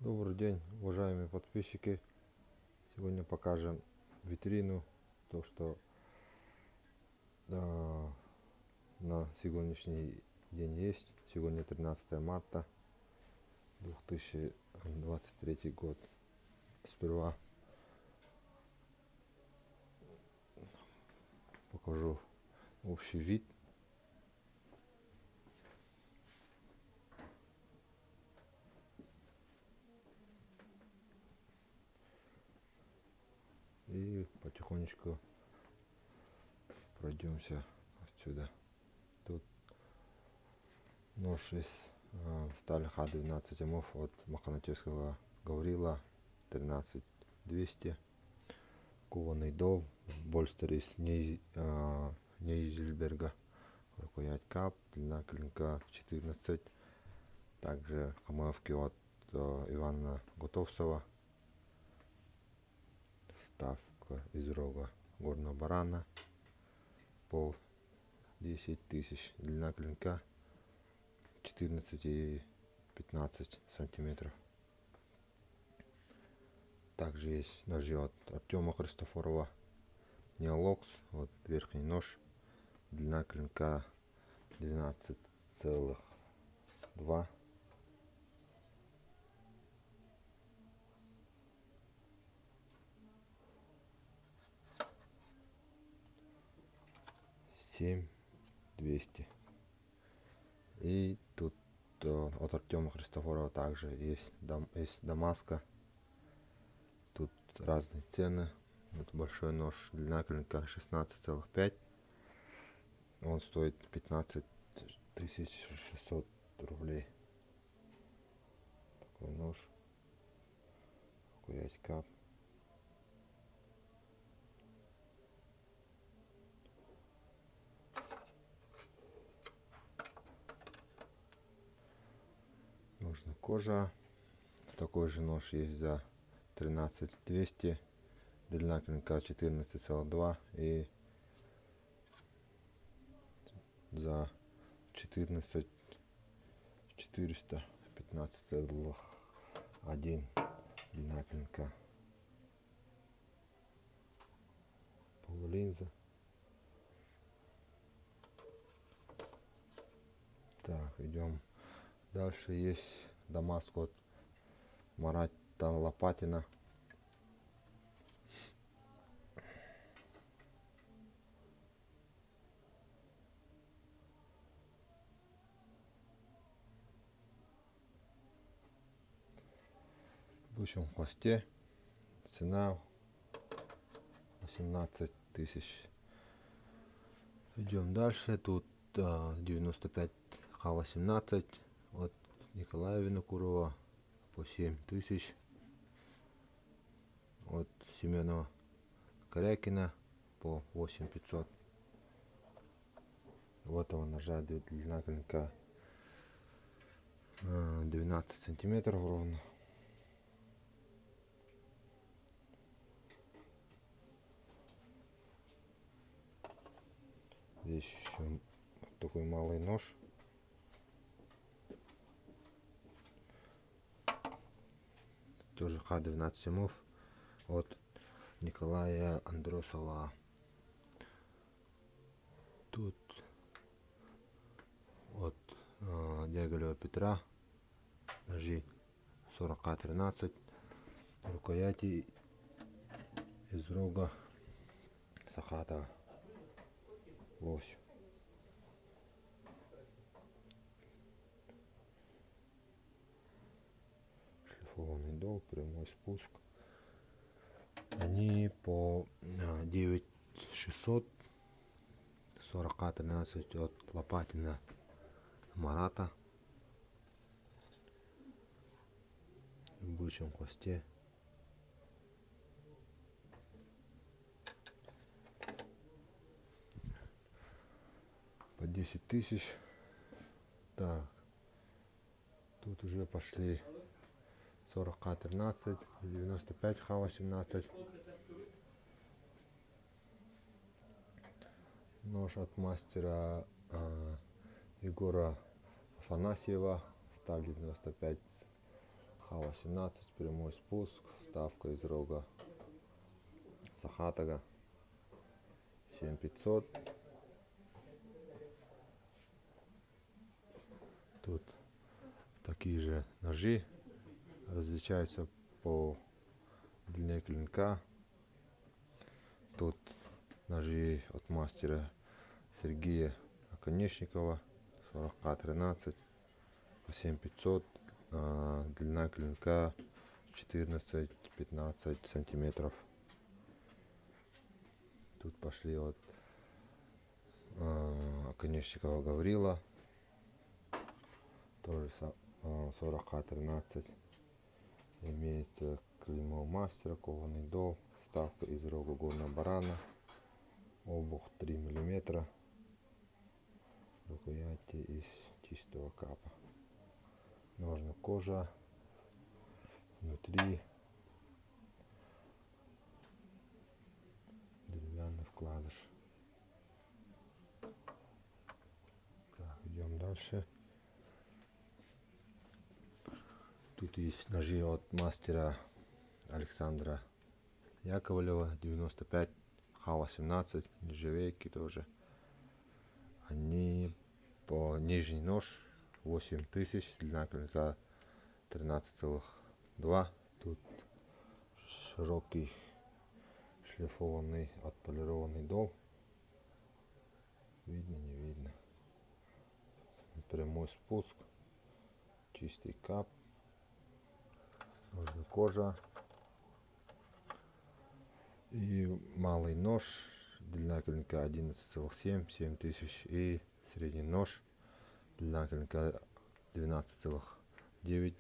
Добрый день, уважаемые подписчики. Сегодня покажем витрину, то что на сегодняшний день есть. Сегодня 13 марта 2023 год. Сперва покажу общий вид. И потихонечку пройдемся отсюда. Тут нож из стали Х12 МФ от Маханатевского Гаврила 13200. Кованый дол, больстер из Нейзельберга, рукоять КАП, длина клинка 14. Также хамовки от Ивана Готовцева, вставка из рога горного барана по 10 тысяч, длина клинка 14 и 15 сантиметров. Также есть ножи от Артема Христофорова, Неолокс, вот верхний нож, длина клинка 12,2. Семь 200. И тут от Артема Христофорова также есть Дамаска. Тут разные цены. Вот большой нож, длина клинка 16,5. Он стоит 15 600 рублей. Такой нож. Рукоять КАП. Нужна кожа. Такой же нож есть за 13 200. Длина клинка 14,2 и за 14 400 15,1 длина клинка. Полулинза. Так, идем дальше. Есть Дамаск от Марата Лопатина. В бычьем хвосте. Цена 18 тысяч. Идем дальше. Тут 95 Х18 от Николая Винокурова по 7 тысяч. От Семена Корякина по 8500. У этого ножа длина клинка 12 сантиметров ровно. Здесь еще такой малый нож. Тоже Х12 МФ от Николая Андросова. Тут от Дяголева Петра ножи 40К13, рукояти из рога Сахата лось. Шлифованный дол, прямой спуск. Они по 9600, 40К13 от Лопатина Марата. В бычьем хвосте. По 10 тысяч. Так, тут уже пошли 40К13, 95 Х18. Нож от мастера Егора Афанасьева, сталь 95 Х-18, прямой спуск, ставка из рога Сахатага 7500. Тут такие же ножи, различаются по длине клинка. Тут ножи от мастера Сергея Оконечникова 40К13 по 7500, длина клинка 14-15 сантиметров. Тут пошли от Оконечникова Гаврила, тоже 40К13. Имеется клеймо мастера, кованый дол, вставка из рога горного барана, обух 3 мм, рукояти из чистого капа, ножна кожа, внутри деревянный вкладыш. Так, идем дальше. Тут есть ножи от мастера Александра Яковлева 95 Х-18, нержавейки тоже. Они по нижний нож 8000, длина клинка 13,2. Тут широкий шлифованный отполированный дол. Видно, не видно. Прямой спуск, чистый кап, ножна кожа. И малый нож, длина клинка 11,7, 7000. И средний нож, длина клинка 12,9,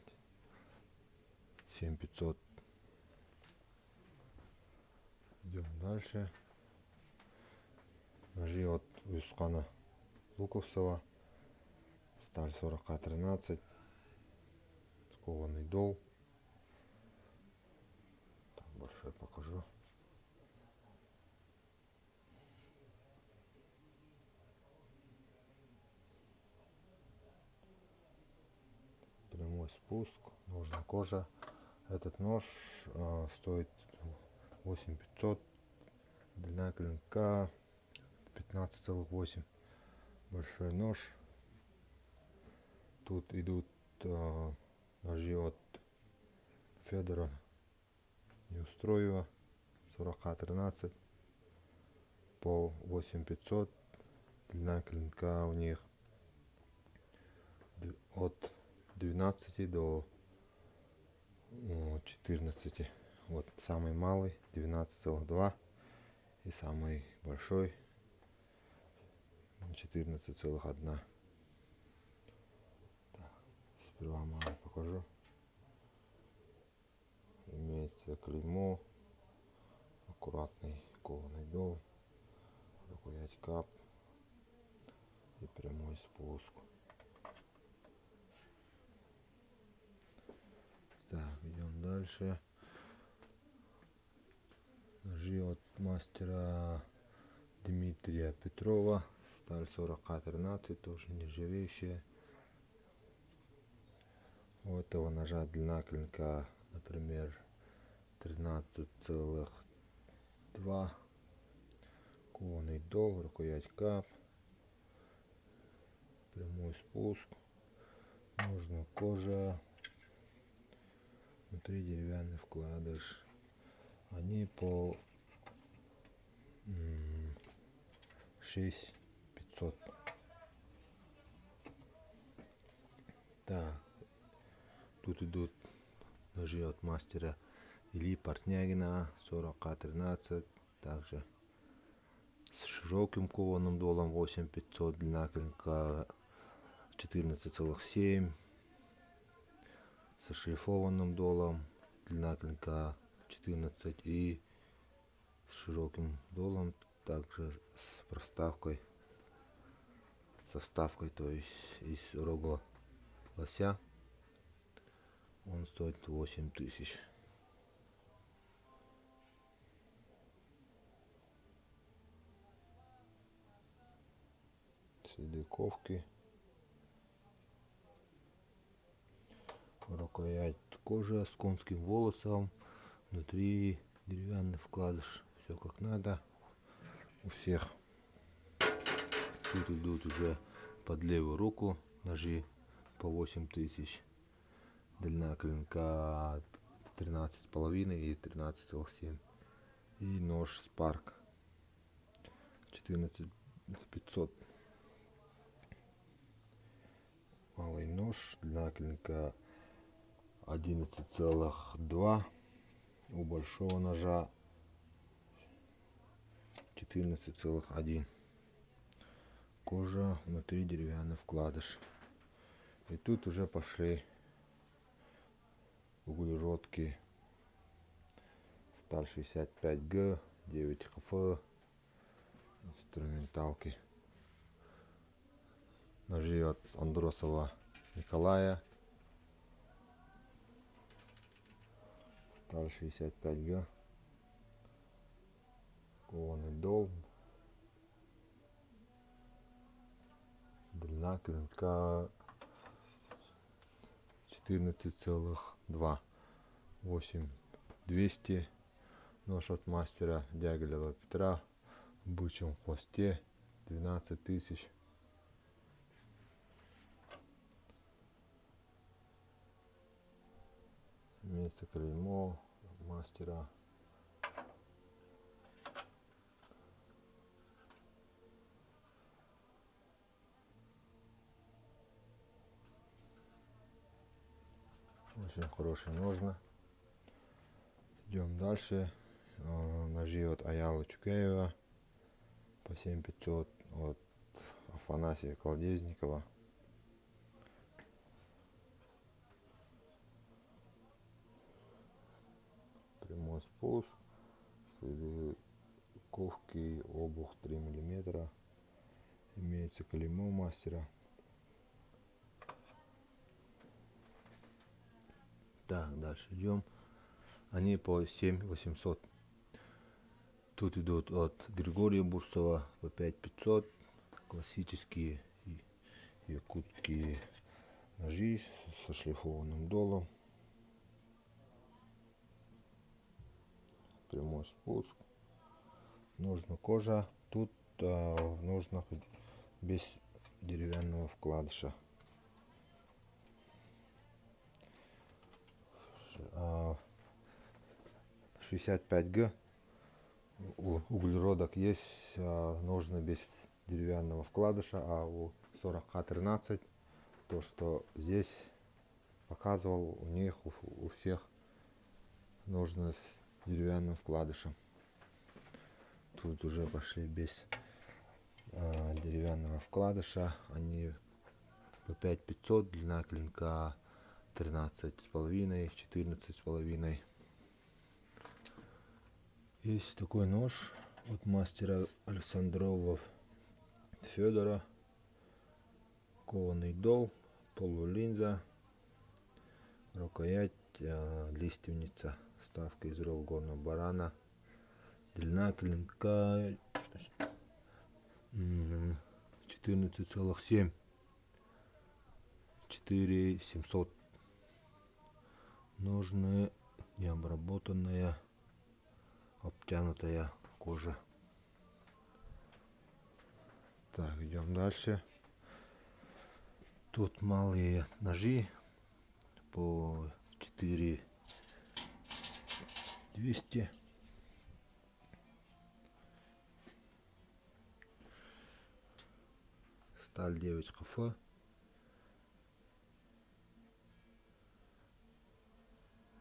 7500. Идем дальше. Ножи от Юсхана Луковцева, сталь 40К13, скованный дол. Так, большой покажу. Прямой спуск, ножна кожа. Этот нож стоит 8500, длина клинка 15,8. Большой нож. Тут идут ножи от Федора Неустроева 40К13 по 8500, длина клинка у них от 12 до 14. Вот самый малый 12,2 и самый большой 14,1. Так, сперва малый покажу. Имеется клеймо, аккуратный кованый дол, рукоять кап и прямой спуск. Так, идем дальше. Ножи от мастера Дмитрия Петрова, сталь 40К13, тоже нержавеющая. У этого ножа длина клинка, например, 13,2, кованый дол, рукоять кап, прямой спуск, ножна кожа, внутри деревянный вкладыш. Они по 6500. Так, тут идут ножи от мастера Ильи Портнягина 40К13, также с широким кованым долом 8500, длина клинка 14,7, со шлифованным долом, длина клинка 14 и с широким долом, также с проставкой, со вставкой, то есть из рога лося. Он стоит 8000. Следы ковки. Рукоять кожа с конским волосом. Внутри деревянный вкладыш. Все как надо. У всех. Тут идут уже под левую руку ножи по 8000. Длина клинка 13,5 и 13,7. И нож Spark 14500. Малый нож, длина клинка 11,2. У большого ножа 14,1. Кожа, внутри деревянный вкладыш. И тут уже пошли углеродки. Сталь 65Г, 9ХФ, инструменталки. Ножи от Андросова Николая. Сталь 65Г. Кованый дол. Длина клинка 14,2. 8200. Нож от мастера Дягилева Петра в бычьем хвосте 12000. Имеется клеймо мастера. Очень хорошие ножны. Идем дальше. Ножи от Аялы Чукеева по 7500 от Афанасия Колодезникова. Прямой спуск, следы ковки, обух 3 мм. Имеется клеймо мастера. Так, дальше идем. Они по 7800. Тут идут от Григория Бурсова по 5500. Классические якутские ножи со шлифованным долом. Прямой спуск. Ножна кожа. Тут в ножнах без деревянного вкладыша. 65Г. У углеродок есть ножны без деревянного вкладыша, а у 40К13 то, что здесь показывал, у них у всех ножны с деревянным вкладышем. Тут уже пошли без деревянного вкладыша. Они по 5500. Длина клинка 13,5, 14,5. Есть такой нож от мастера Александрова Федора. Кованый дол, полулинза, рукоять лиственница, вставка из рог горного барана. Длина клинка 14,7, 4700. Ножны необработанная, обтянутая кожа. Так, идем дальше. Тут малые ножи по 4200. Сталь 9ХФ.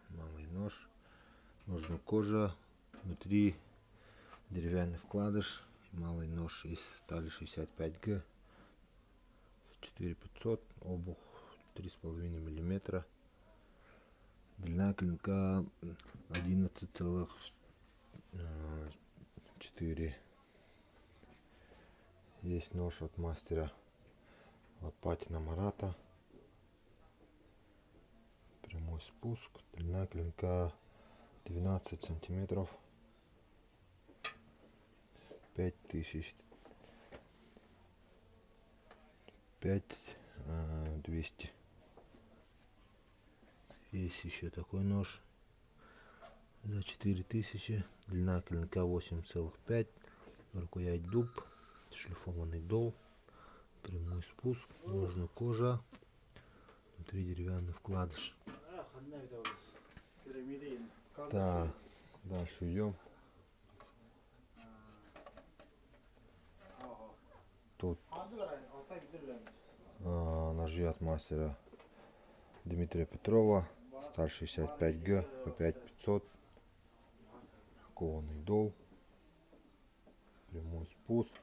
Малый нож. Ножна кожа. Внутри деревянный вкладыш. Малый нож из стали 65Г. 4500. Обух 3,5 мм. Длина клинка 11,4. Есть нож от мастера Лопатина Марата. Прямой спуск. Длина клинка 12 сантиметров. 5000. 5200. Есть еще такой нож за 4000. Длина клинка 8,5. Рукоять дуб. Шлифованный дол. Прямой спуск. Ножна кожа. Внутри деревянный вкладыш. Так, дальше идем. Тут ножи от мастера Дмитрия Петрова. Сталь 65Г по 5500. Кованый дол. Прямой спуск.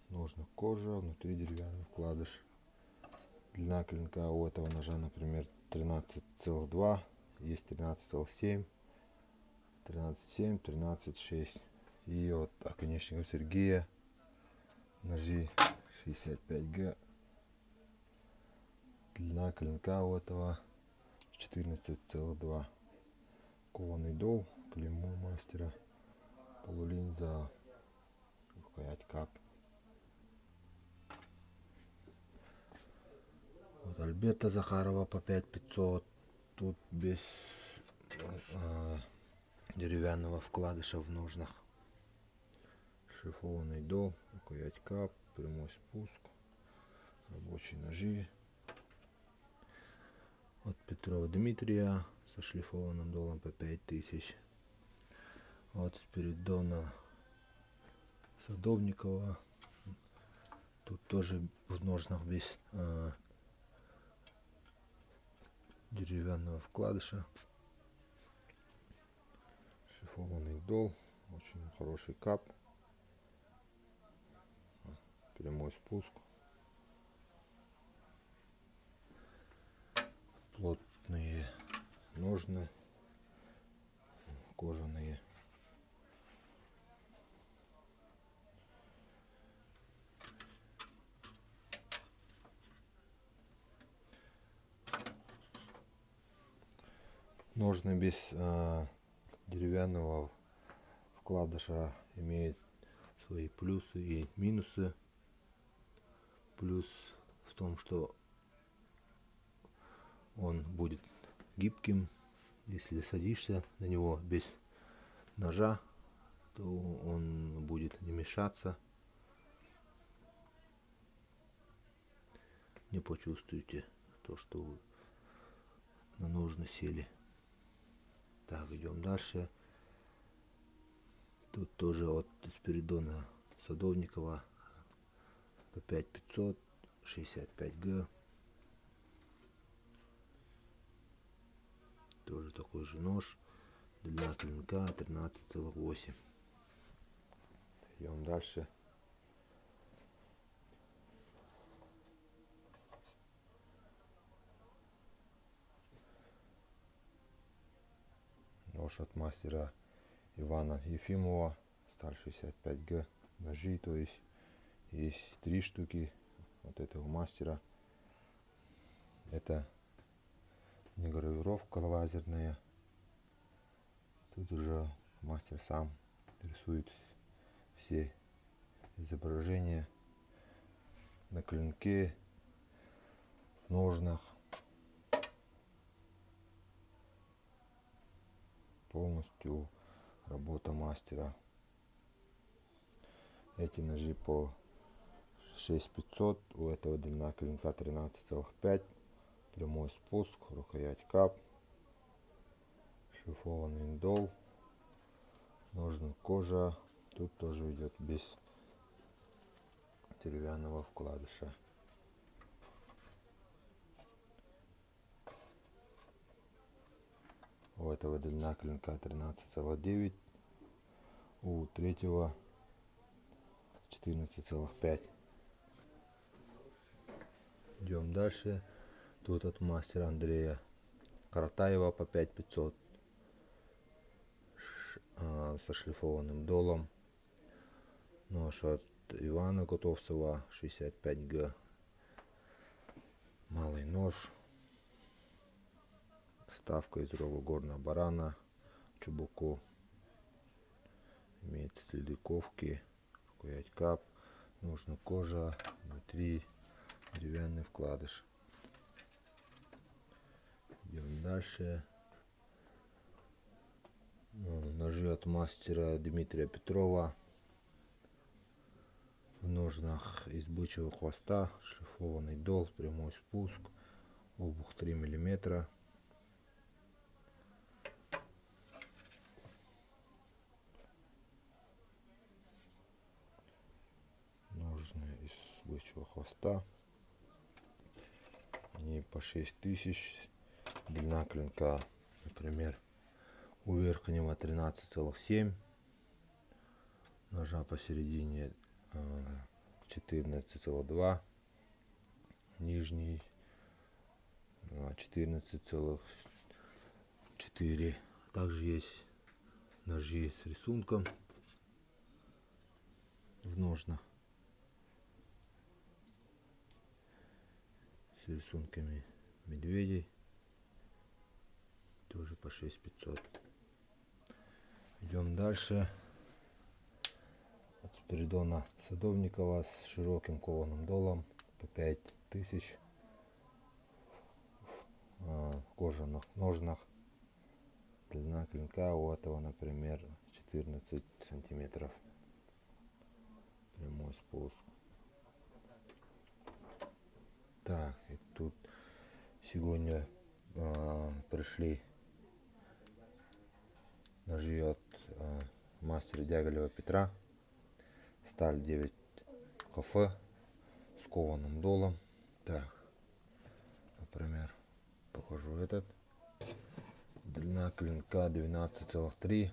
Ножна кожа. Внутри деревянный вкладыш. Длина клинка у этого ножа, например, 13,2. Есть 13,7. 13,7, 13,6. И от оконечника Сергея ножи 65Г. Длина клинка у этого 14,2. Кованый дол, клеймо мастера, полулинза, рукоять кап. Вот Альберта Захарова по 5500. Тут без деревянного вкладыша в ножнах. Шлифованный дол, рукоять кап, прямой спуск, рабочие ножи. От Петрова Дмитрия со шлифованным долом по 5000. От Спиридона Садовникова. Тут тоже в ножнах без деревянного вкладыша. Шлифованный дол, очень хороший кап, прямой спуск, плотные ножны, кожаные. Ножны без деревянного вкладыша имеют свои плюсы и минусы. Плюс в том, что он будет гибким. Если садишься на него без ножа, то он будет не мешаться. Не почувствуете то, что вы на ножны сели. Так, идем дальше. Тут тоже от Спиридона Садовникова по 5500, 65Г. Тоже такой же нож. Длина клинка 13,8. Идем дальше. Нож от мастера Ивана Ефимова. Сталь 65Г. Ножи, то есть 3 штуки от этого мастера. Это не гравировка лазерная. Тут уже мастер сам рисует все изображения на клинке, в ножнах. Полностью работа мастера. Эти ножи по 6500. У этого длина клинка 13,5. Прямой спуск, рукоять кап, шлифованный дол, ножна кожа. Тут тоже идет без деревянного вкладыша. У этого длина клинка 13,9. У третьего 14,5. Идем дальше. Тут от мастера Андрея Каратаева по 5500 со шлифованным долом. Нож от Ивана Готовцева 65Г. Малый нож. Вставка из рога горного барана. Чубуку. Имеет следы ковки. Рукоять кап. Ножна кожа. Внутри деревянный вкладыш. Идем дальше. Ножи от мастера Дмитрия Петрова. В ножнах из бычьего хвоста, шлифованный дол, прямой спуск, обух 3 мм. Ножны из бычьего хвоста. Они по 6000. Длина клинка, например, у верхнего 13,7. Ножа посередине 14,2. Нижний 14,4. Также есть ножи с рисунком в ножнах, с рисунками медведей, тоже по 6500. Идем дальше. От Спиридона Садовникова с широким кованым долом по 5000. В кожаных ножнах. Длина клинка у этого, например, 14 сантиметров. Прямой спуск. Так, и тут сегодня пришли ножи от мастера Дяголева Петра. Сталь 9 КФ с кованым долом. Так, например, покажу этот. Длина клинка 12,3.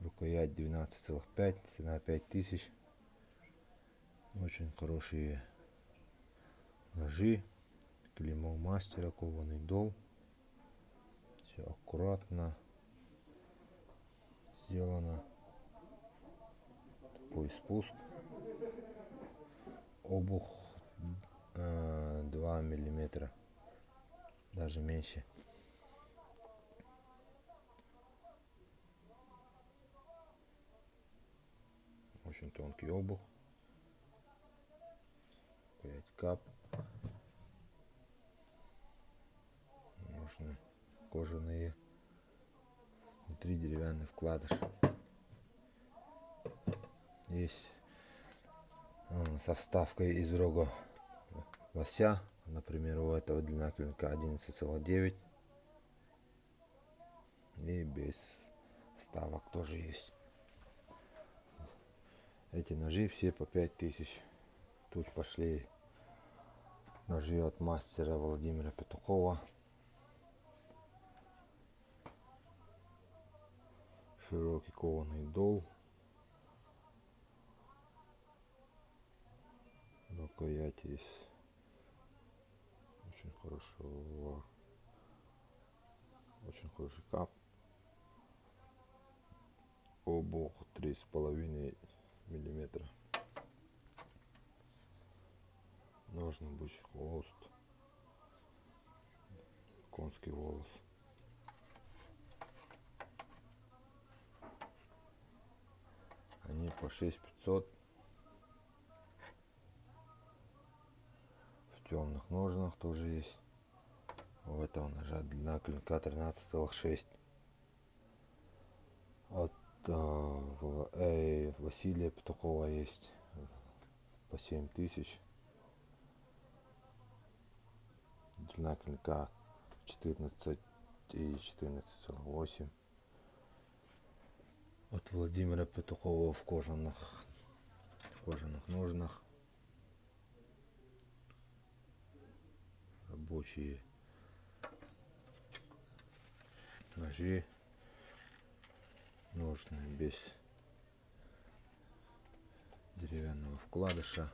Рукоять 12,5. Цена 5000. Очень хорошие ножи. Клеймо мастера, кованый дол. Все аккуратно сделано. Такой спуск. Обух 2 миллиметра, даже меньше. Очень тонкий обух. 5 кап. Ножны кожаные. Внутри деревянный вкладыш. Есть со вставкой из рога лося. Например, у этого длина клинка 11,9. И без вставок тоже есть. Эти ножи все по 5000. Тут пошли ножи от мастера Владимира Петухова. Широкий кованый дол. Рукоять есть очень хорошего, очень хороший кап. Обух 3,5 миллиметра. Ножны бычий хвост, конский волос. Они по 6500. В темных ножнах тоже есть. У этого ножа длина клинка 13,6. От Василия Петухова есть по 7000. Длина клинка 14 и 14,8. От Владимира Петухова в кожаных ножнах. Рабочие ножи. Ножны без деревянного вкладыша.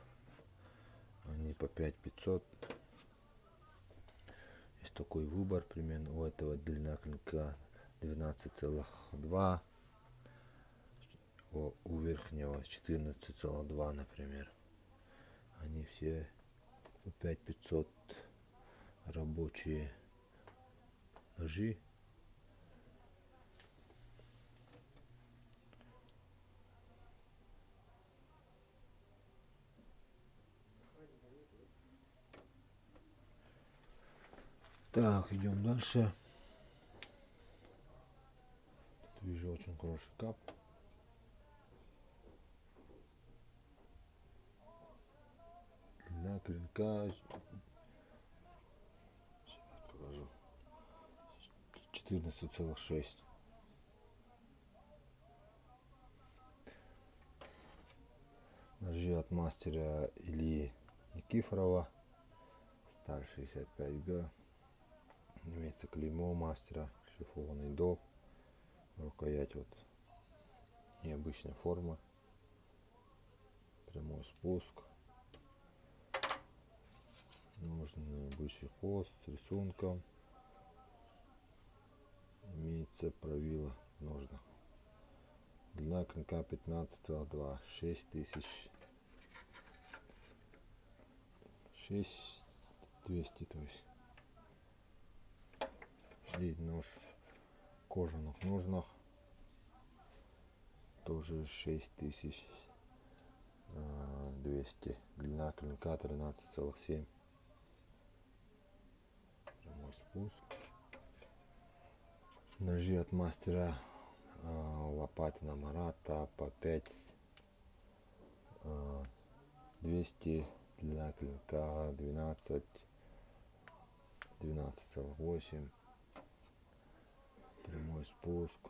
Они по 5500. Есть такой выбор примерно. У этого длина клинка 12,2. У верхнего 14,2, например. Они все по 5500. Рабочие ножи. Так, идем дальше. Тут вижу очень хороший кап. Длина клинка, сейчас покажу, 14,6. Ножи от мастера Ильи Никифорова, сталь 65Г. Имеется клеймо мастера, шлифованный дол. Рукоять вот необычной формы. Прямой спуск. Нужный бычий хвост с рисунком. Имеется правило в ножнах. Длина клинка 15,2. 6200, то есть. И нож в кожаных ножнах. Тоже 6200. Длина клинка 13,7. Прямой спуск. Ножи от мастера Лопатина Марата по 5200. Длина клинка 12,8. Прямой спуск.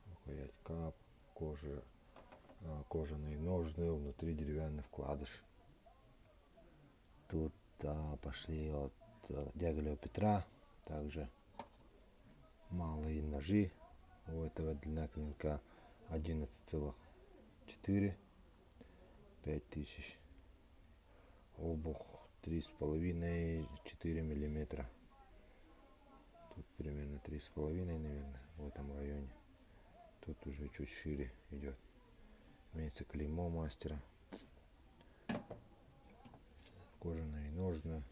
Рукоять кап. Кожаные ножны, внутри деревянный вкладыш. Тут пошли от Дягилева Петра. Также малые ножи. У этого длина клинка 11,4. 5000. Обух 3,5-4 миллиметра. Тут примерно 3,5, наверное, в этом районе. Тут уже чуть шире идет. Имеется клеймо мастера. Кожаные ножны.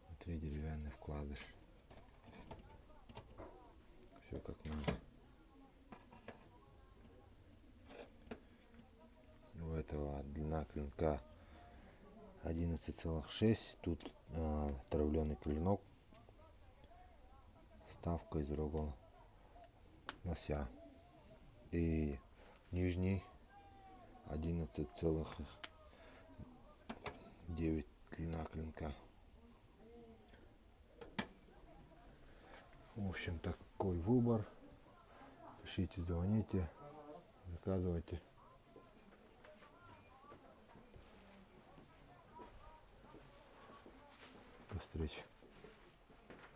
Внутри деревянный вкладыш. Все как надо. У этого длина клинка 11,6. Тут травленый клинок. Вставка из рога лося. И нижний 11,9 длина клинка. В общем, такой выбор. Пишите, звоните, заказывайте. До встречи.